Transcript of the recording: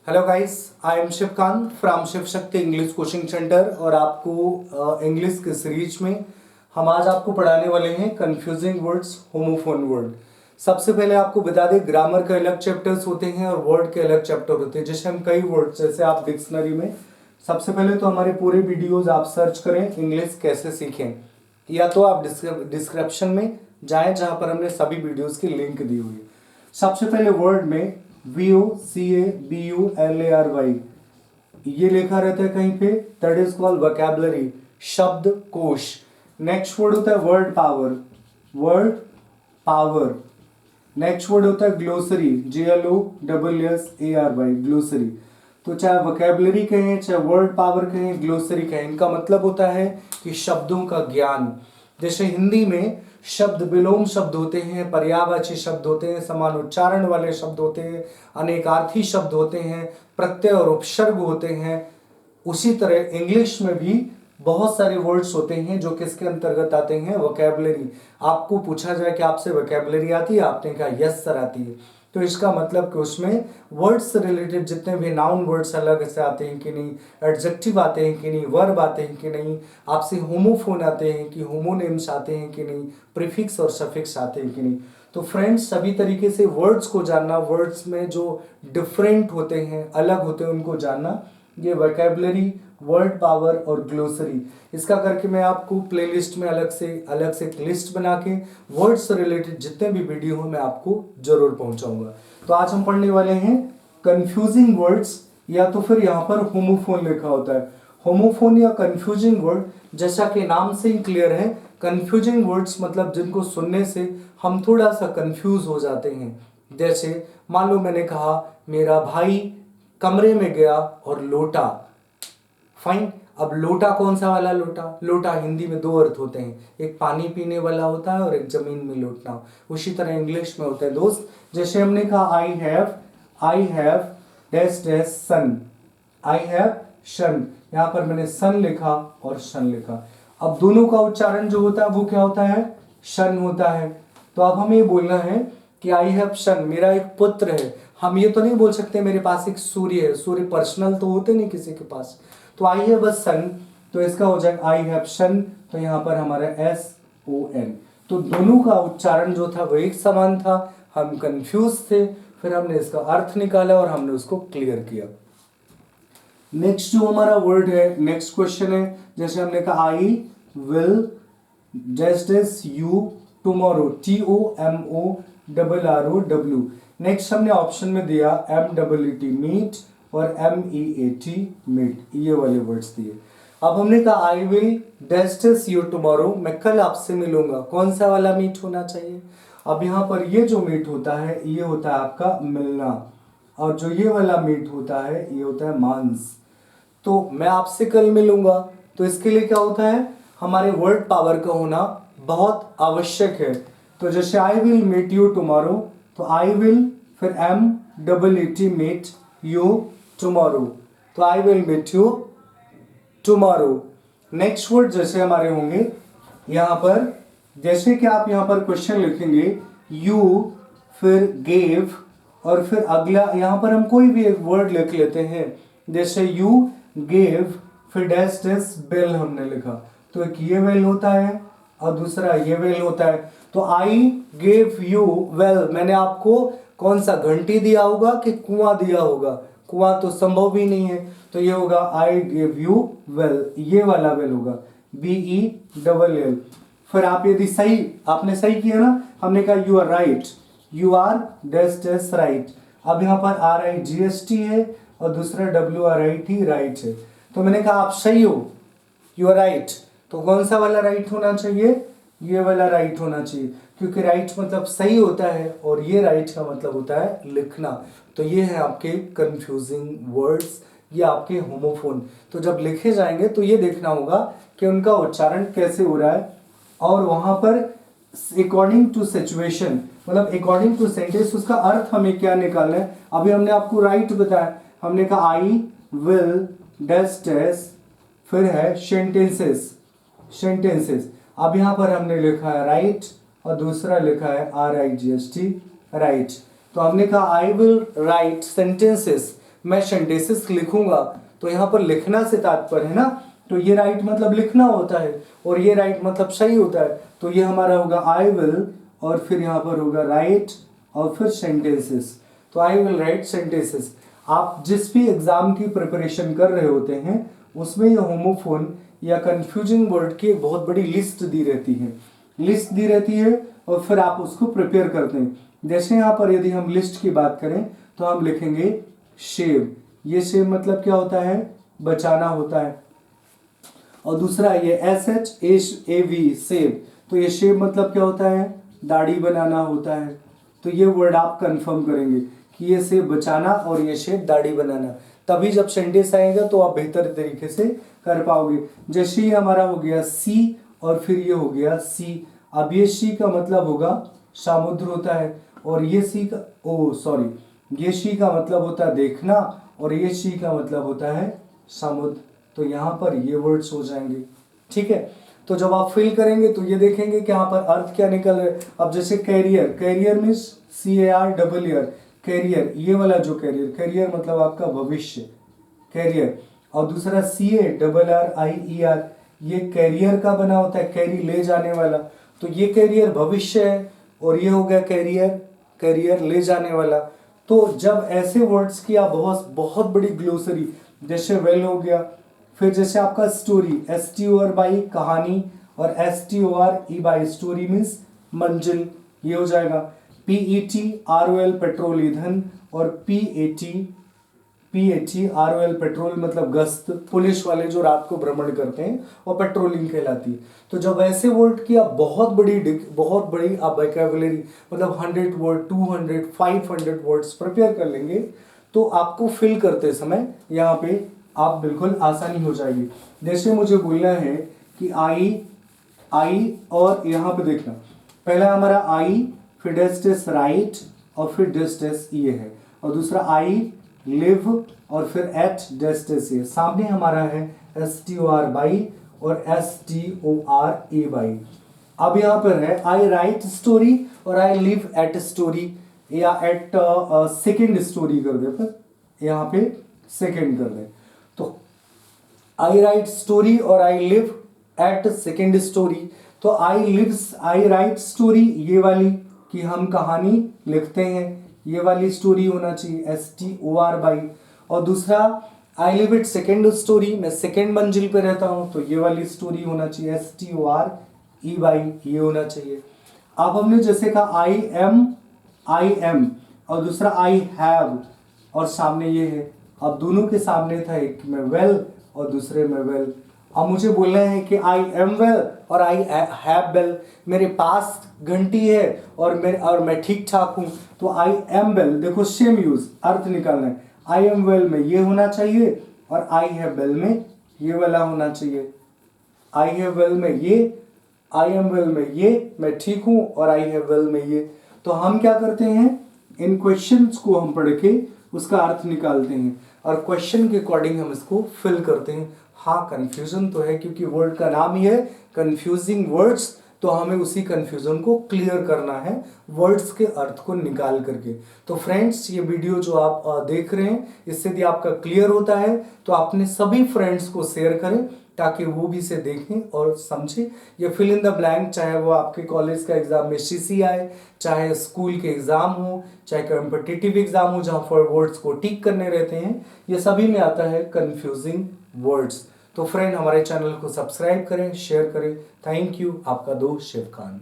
Hello guys, I am Shivkant from Shiv Shakti English coaching centre. और आपको English के सीरीज में हम आज आपको पढ़ाने वाले हैं कंफ्यूजिंग वर्ड्स, होमोफोन वर्ड। सबसे पहले आपको बता दें, ग्रामर के अलग चैप्टर्स होते हैं और वर्ड के अलग चैप्टर होते हैं। जैसे हम कई वर्ड, जैसे आप डिक्शनरी में सबसे पहले तो हमारे पूरे वीडियोज आप सर्च करें इंग्लिश कैसे सीखें, या तो आप डिस्क्रिप्शन में जाएं जहां पर हमने सभी वीडियोज की लिंक दी हुई है। सबसे पहले वर्ड में VOCABULARY ये लिखा रहता है कहीं पे, दैट इज कॉल्ड वोकैबुलरी, शब्द कोश। नेक्स्ट वर्ड होता है word power, word power. Next word होता है ग्लोसरी, GLOSSARY, ग्लोसरी। तो चाहे वोकैबुलरी कहें, चाहे वर्ड पावर कहें, ग्लोसरी कहें, इनका मतलब होता है कि शब्दों का ज्ञान। जैसे हिंदी में शब्द विलोम शब्द होते हैं, पर्यायवाची शब्द होते हैं, समान उच्चारण वाले शब्द होते हैं, अनेकार्थी शब्द होते हैं, प्रत्यय और उपसर्ग होते हैं। उसी तरह इंग्लिश में भी बहुत सारे वर्ड्स होते हैं जो किसके अंतर्गत आते हैं, वोकैबुलरी। आपको पूछा जाए कि आपसे वोकैबुलरी आती है, आपने कहा यस सर आती है, तो इसका मतलब कि उसमें वर्ड्स से रिलेटेड जितने भी नाउन वर्ड्स अलग से आते हैं कि नहीं, एडजेक्टिव आते हैं कि नहीं, वर्ब आते हैं कि नहीं, आपसे होमोफोन आते हैं कि होमोनिम्स आते हैं कि नहीं, प्रीफिक्स और सफिक्स आते हैं कि नहीं। तो फ्रेंड्स, सभी तरीके से वर्ड्स को जानना, वर्ड्स में जो डिफरेंट होते हैं, अलग होते हैं, उनको जानना, ये वोकैबुलरी, वर्ड पावर और ग्लोसरी। इसका करके मैं आपको प्लेलिस्ट में अलग से एक लिस्ट बना के वर्ड से रिलेटेड जितने भी वीडियो हो मैं आपको जरूर पहुंचाऊंगा। तो आज हम पढ़ने वाले हैं कंफ्यूजिंग वर्ड्स, या तो फिर यहाँ पर होमोफोन लिखा होता है। होमोफोन या कंफ्यूजिंग वर्ड, जैसा कि नाम से ही क्लियर है, कंफ्यूजिंग वर्ड्स मतलब जिनको सुनने से हम थोड़ा सा कंफ्यूज हो जाते हैं। जैसे मान लो मैंने कहा मेरा भाई कमरे में गया और लोटा। फाइन, अब लोटा कौन सा वाला लोटा? लोटा हिंदी में दो अर्थ होते हैं, एक पानी पीने वाला होता है और एक जमीन में लोटना। उसी तरह इंग्लिश में होता है दोस्त। जैसे हमने कहा I have dash dash son, I have son, यहां पर मैंने सन लिखा और सन लिखा। अब दोनों का उच्चारण जो होता है वो क्या होता है? शन होता है। तो अब हमें ये बोलना है कि आई हैव सन, मेरा एक पुत्र है। हम ये तो नहीं बोल सकते मेरे पास एक सूर्य है, सूर्य पर्सनल तो होते नहीं किसी के पास। तो आई हैव अ सन, तो इसका हो जाएगा आई हैव सन, तो यहाँ पर हमारा SON। तो दोनों का उच्चारण जो था वो एक समान था, हम कंफ्यूज थे, फिर हमने इसका अर्थ निकाला और हमने उसको क्लियर किया। नेक्स्ट जो हमारा वर्ड है, नेक्स्ट क्वेश्चन है, जैसे हमने कहा I will just you tomorrow, TOMORROW। Next हमने ऑप्शन में दिया MEET मीट और MEAT मीट, ये वाले वर्ड्स दिए। अब हमने कहा I will dash you tomorrow, मैं कल आपसे मिलूंगा, कौन सा वाला मीट होना चाहिए? अब यहाँ पर ये जो मीट होता है ये होता है आपका मिलना, और जो ये वाला मीट होता है ये होता है मांस। तो मैं आपसे कल मिलूंगा, तो इसके लिए क्या होता है, हमारे वर्ड पावर का होना बहुत आवश्यक है। तो जैसे I will meet you tomorrow, तो आई विल फिर MEET मीट यू टुमारो, तो I will meet you tomorrow. Next word जैसे हमारे होंगे यहां पर, जैसे कि आप यहां पर क्वेश्चन लिखेंगे यू फिर गेव, और फिर अगला यहां पर हम कोई भी एक वर्ड लिख लेते हैं, जैसे यू गेव फिर डैश डैश बेल हमने लिखा, तो एक ये वेल होता है और दूसरा ये वेल होता है। तो आई गेव यू वेल, मैंने आपको कौन सा घंटी दिया होगा कि कुआं दिया होगा? कुआं तो संभव भी नहीं है, तो ये होगा आई गिव यू वेल, ये वाला वेल होगा, BELL। फिर आप यदि सही, आपने सही किया ना, हमने कहा you are right, you are dash dash right. अब यहाँ पर RIGHT है और दूसरा WRIT राइट है, तो मैंने कहा आप सही हो, यू आर राइट, तो कौन सा वाला राइट होना चाहिए? ये वाला राइट होना चाहिए, क्योंकि राइट मतलब सही होता है और ये राइट का मतलब होता है लिखना। तो ये है आपके कंफ्यूजिंग वर्ड्स, ये आपके होमोफोन। तो जब लिखे जाएंगे तो ये देखना होगा कि उनका उच्चारण कैसे हो रहा है, और वहां पर अकॉर्डिंग टू सिचुएशन, मतलब अकॉर्डिंग टू सेंटेंस, उसका अर्थ हमें क्या निकालना है। अभी हमने आपको राइट बताया, हमने कहा आई विल डैश डैश, फिर है सेंटेंसेस, अब यहां पर हमने लिखा है राइट और दूसरा लिखा है RIGHT राइट। तो हमने कहा आई विल राइट सेंटेंसेस, मैं सेंटेंसेस लिखूंगा, तो यहाँ पर लिखना से तात्पर्य है ना, तो ये राइट मतलब लिखना होता है और ये राइट मतलब सही होता है। तो ये हमारा होगा आई विल और फिर यहाँ पर होगा राइट और फिर सेंटेंसेस। तो आई विल राइट सेंटेंसेस। आप जिस भी एग्जाम की प्रिपरेशन कर रहे होते हैं उसमें ये होमोफोन या कंफ्यूजिंग वर्ड की एक बहुत बड़ी लिस्ट दी रहती है और फिर आप उसको प्रिपेयर करते हैं। जैसे यहाँ पर यदि हम लिस्ट की बात करें तो हम लिखेंगे शेव। ये शेव मतलब क्या होता है, बचाना होता है। और दूसरा ये SHAV सेव, तो ये शेव मतलब क्या होता है, दाढ़ी बनाना होता है। तो ये वर्ड आप कंफर्म करेंगे कि ये शेव बचाना और ये शेव दाढ़ी बनाना, तभी जब सेंटेंस आएगा तो आप बेहतर तरीके से कर पाओगे। जैसे ये हमारा हो गया सी और फिर ये हो गया सी। अब ये सी का मतलब होगा समुद्र होता है और ये सी का ये सी का मतलब होता है देखना और ये सी का मतलब होता है समुद्र। तो यहाँ पर ये वर्ड्स हो जाएंगे, ठीक है। तो जब आप फिल करेंगे तो ये देखेंगे कि यहाँ पर अर्थ क्या निकल रहा है। अब जैसे कैरियर मीन्स CAR कैरियर, ये वाला जो कैरियर मतलब आपका भविष्य, कैरियर। और दूसरा CARRIER, ये कैरियर का बना होता है, कैरी ले जाने वाला। तो ये कैरियर भविष्य है और ये हो गया कैरियर ले जाने वाला। तो जब ऐसे वर्ड्स की आप बहुत बड़ी ग्लोसरी, जैसे वेल हो गया, फिर जैसे आपका स्टोरी STOR कहानी और STORE स्टोरी मीन्स मंजिल, ये हो जाएगा। PETROL पेट्रोल ईंधन और PATROL पेट्रोल मतलब गश्त, पुलिस वाले जो रात को भ्रमण करते हैं और पेट्रोलिंग कहलाती है। तो जब ऐसे वर्ड की आप बहुत बड़ी आप वोकैबुलरी मतलब 100 वर्ड 200 500 वर्ड्स प्रिपेयर कर लेंगे तो आपको फिल करते समय यहाँ पे आप बिल्कुल आसानी हो जाएगी। जैसे मुझे बोलना है कि आई और यहाँ पे देखना, पहला हमारा आई, फिर डेस्टेस राइट और फिर डेस्टेस ये है, और दूसरा आई लिव और फिर एट डेस्टेस ये। सामने हमारा है STOR और STORE। अब यहाँ पर है आई राइट स्टोरी और आई लिव एट स्टोरी या एट सेकेंड स्टोरी कर दे, पर यहाँ पे सेकेंड कर दे। तो आई राइट स्टोरी और I live at second story. तो आई राइट स्टोरी ये वाली कि हम कहानी लिखते हैं, ये वाली स्टोरी होना चाहिए STOR। और दूसरा I live it second story, मैं सेकेंड मंजिल पे रहता हूं, तो ये वाली स्टोरी होना चाहिए STORE, ये होना चाहिए। अब हमने जैसे कहा आई एम और दूसरा आई हैव और सामने ये है। अब दोनों के सामने था, एक में वेल और दूसरे में वेल। अब मुझे बोलना है कि आई एम वेल और आई हैव वेल, मेरे पास घंटी है और मैं ठीक ठाक हूं, तो आई एम वेल। देखो सेम यूज, अर्थ निकालना है। आई एम वेल में ये होना चाहिए और आई हैव वेल में ये वाला होना चाहिए। आई हैव वेल में ये, आई एम वेल में ये, मैं ठीक हूं, और आई हैव वेल में ये। तो हम क्या करते हैं, इन क्वेश्चंस को हम पढ़ के उसका अर्थ निकालते हैं और क्वेश्चन के अकॉर्डिंग हम इसको फिल करते हैं। हाँ, कंफ्यूजन तो है क्योंकि वर्ड का नाम ही है कंफ्यूजिंग वर्ड्स, तो हमें उसी कंफ्यूजन को क्लियर करना है वर्ड्स के अर्थ को निकाल करके। तो फ्रेंड्स, ये वीडियो जो आप देख रहे हैं, इससे यदि आपका क्लियर होता है तो अपने सभी फ्रेंड्स को शेयर करें ताकि वो भी इसे देखें और समझें। ये फिल इन द ब्लैंक, चाहे वो आपके कॉलेज का एग्जाम में CC आए, चाहे स्कूल के एग्जाम हो, चाहे कॉम्पिटिटिव एग्जाम हो जहाँ पर वर्ड्स को टिक करने रहते हैं, ये सभी में आता है कंफ्यूजिंग वर्ड्स। तो फ्रेंड, हमारे चैनल को सब्सक्राइब करें, शेयर करें। Thank you. आपका दोस्त शिव खान।